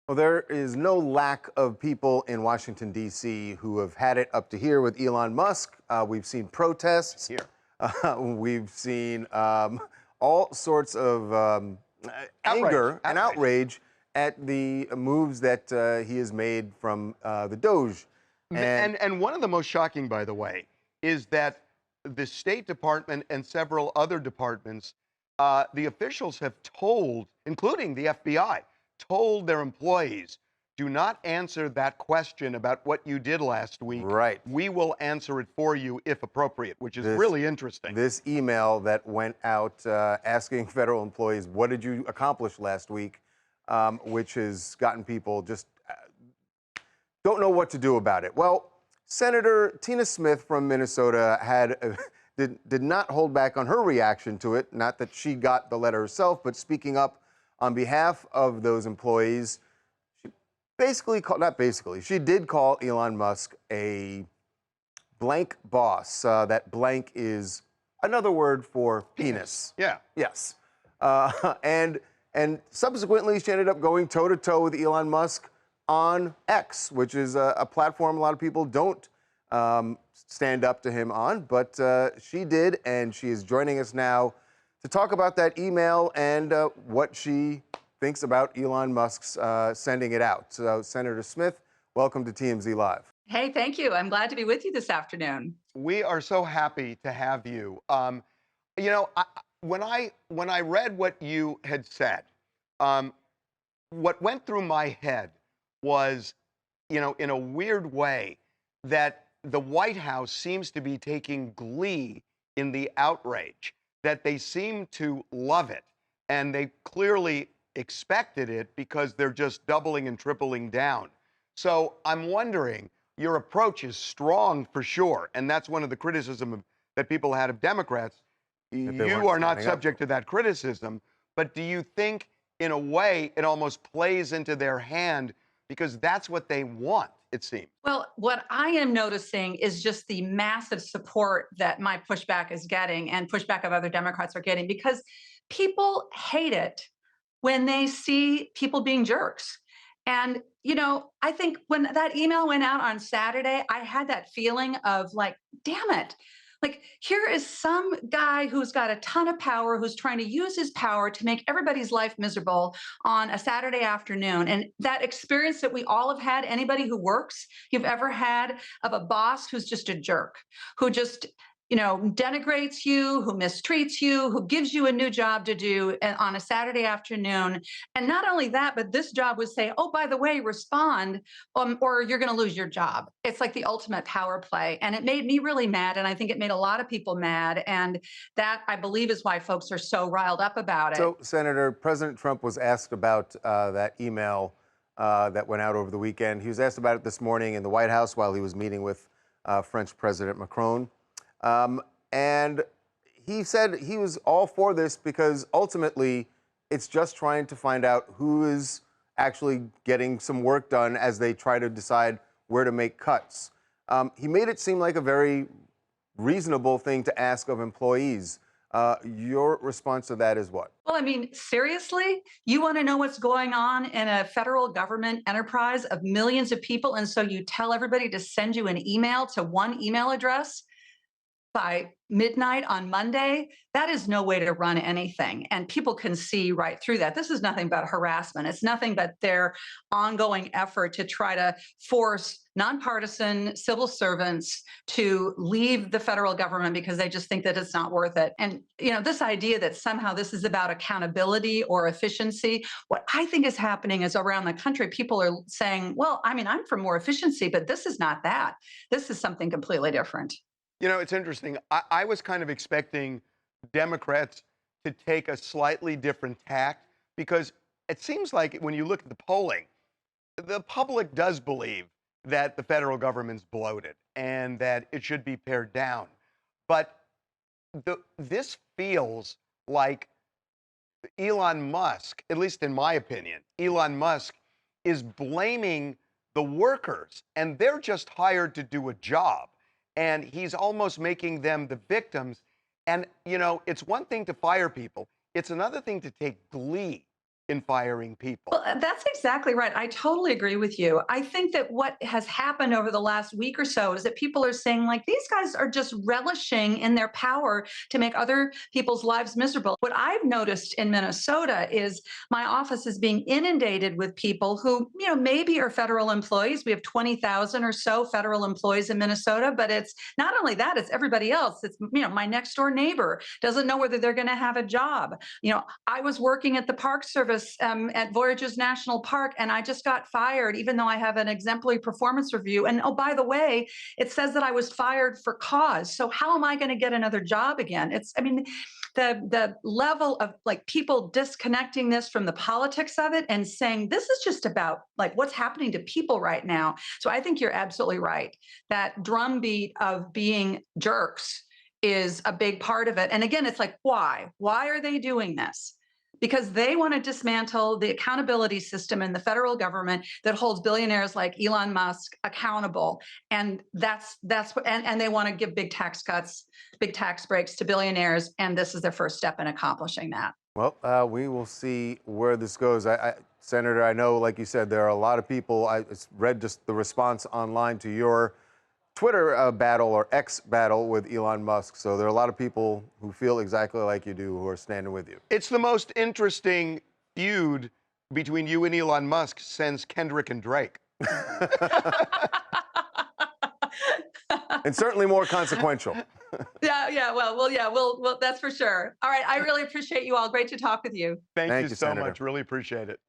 Well, there is no lack of people in Washington, D.C. who have had it up to here with Elon Musk. We've seen protests. Here. We've seen all sorts of anger and outrage at the moves that he has made from the Doge. And one of the most shocking, by the way, is that the State Department and several other departments, the officials have told, including the FBI, told their employees, do not answer that question about what you did last week. Right. We will answer it for you if appropriate, which is really interesting. This email that went out asking federal employees, what did you accomplish last week, which has gotten people just don't know what to do about it. Well, Senator Tina Smith from Minnesota did not hold back on her reaction to it. Not that she got the letter herself, but speaking up on behalf of those employees, she basically called, not basically, she did call Elon Musk a blank boss. That blank is another word for penis. Yeah. Yes. And subsequently, she ended up going toe-to-toe with Elon Musk on X, which is a platform a lot of people don't stand up to him on, but she did, and she is joining us now to talk about that email and what she thinks about Elon Musk's sending it out. So, Senator Smith, welcome to TMZ Live. Hey, thank you. I'm glad to be with you this afternoon. We are so happy to have you. When I read what you had said, what went through my head was, in a weird way, that the White House seems to be taking glee in the outrage, that they seem to love it, and they clearly expected it because they're just doubling and tripling down. So I'm wondering, your approach is strong for sure, and that's one of the criticism that people had of Democrats. You are not subject to that criticism, but do you think, in a way, it almost plays into their hand because that's what they want, it seems? Well, what I am noticing is just the massive support that my pushback is getting and pushback of other Democrats are getting, because people hate it when they see people being jerks. And, I think when that email went out on Saturday, I had that feeling of like, damn it. Like, here is some guy who's got a ton of power, who's trying to use his power to make everybody's life miserable on a Saturday afternoon. And that experience that we all have had, anybody who works, you've ever had, of a boss who's just a jerk, who just denigrates you, who mistreats you, who gives you a new job to do on a Saturday afternoon. And not only that, but this job would say, oh, by the way, respond, or you're going to lose your job. It's like the ultimate power play. And it made me really mad. And I think it made a lot of people mad. And that, I believe, is why folks are so riled up about it. So, Senator, President Trump was asked about that email that went out over the weekend. He was asked about it this morning in the White House while he was meeting with French President Macron. And he said he was all for this because ultimately it's just trying to find out who is actually getting some work done as they try to decide where to make cuts. He made it seem like a very reasonable thing to ask of employees. Your response to that is what? Well, I mean, seriously, you want to know what's going on in a federal government enterprise of millions of people, and so you tell everybody to send you an email to one email address by midnight on Monday? That is no way to run anything. And people can see right through that. This is nothing but harassment. It's nothing but their ongoing effort to try to force nonpartisan civil servants to leave the federal government because they just think that it's not worth it. And, this idea that somehow this is about accountability or efficiency, what I think is happening is around the country, people are saying, well, I mean, I'm for more efficiency, but this is not that. This is something completely different. It's interesting. I was kind of expecting Democrats to take a slightly different tack because it seems like when you look at the polling, the public does believe that the federal government's bloated and that it should be pared down. But this feels like Elon Musk, at least in my opinion, Elon Musk is blaming the workers, and they're just hired to do a job. And he's almost making them the victims. And, it's one thing to fire people. It's another thing to take glee in firing people. Well, that's exactly right. I totally agree with you. I think that what has happened over the last week or so is that people are saying, like, these guys are just relishing in their power to make other people's lives miserable. What I've noticed in Minnesota is my office is being inundated with people who, maybe are federal employees. We have 20,000 or so federal employees in Minnesota, but it's not only that, it's everybody else. It's, my next door neighbor doesn't know whether they're going to have a job. I was working at the Park Service at Voyageurs National Park, and I just got fired, even though I have an exemplary performance review. And oh, by the way, it says that I was fired for cause. So how am I going to get another job again? The level of like people disconnecting this from the politics of it and saying this is just about like what's happening to people right now. So I think you're absolutely right. That drumbeat of being jerks is a big part of it. And again, it's like, why? Why are they doing this? Because they want to dismantle the accountability system in the federal government that holds billionaires like Elon Musk accountable. And that's what, and they want to give big tax cuts, big tax breaks to billionaires. And this is their first step in accomplishing that. Well, we will see where this goes. Senator, I know, like you said, there are a lot of people. I read just the response online to your Twitter battle or X battle with Elon Musk. So there are a lot of people who feel exactly like you do who are standing with you. It's the most interesting feud between you and Elon Musk since Kendrick and Drake. And certainly more consequential. Well, that's for sure. All right, I really appreciate you all. Great to talk with you. Thank you so Senator. much. Really appreciate it.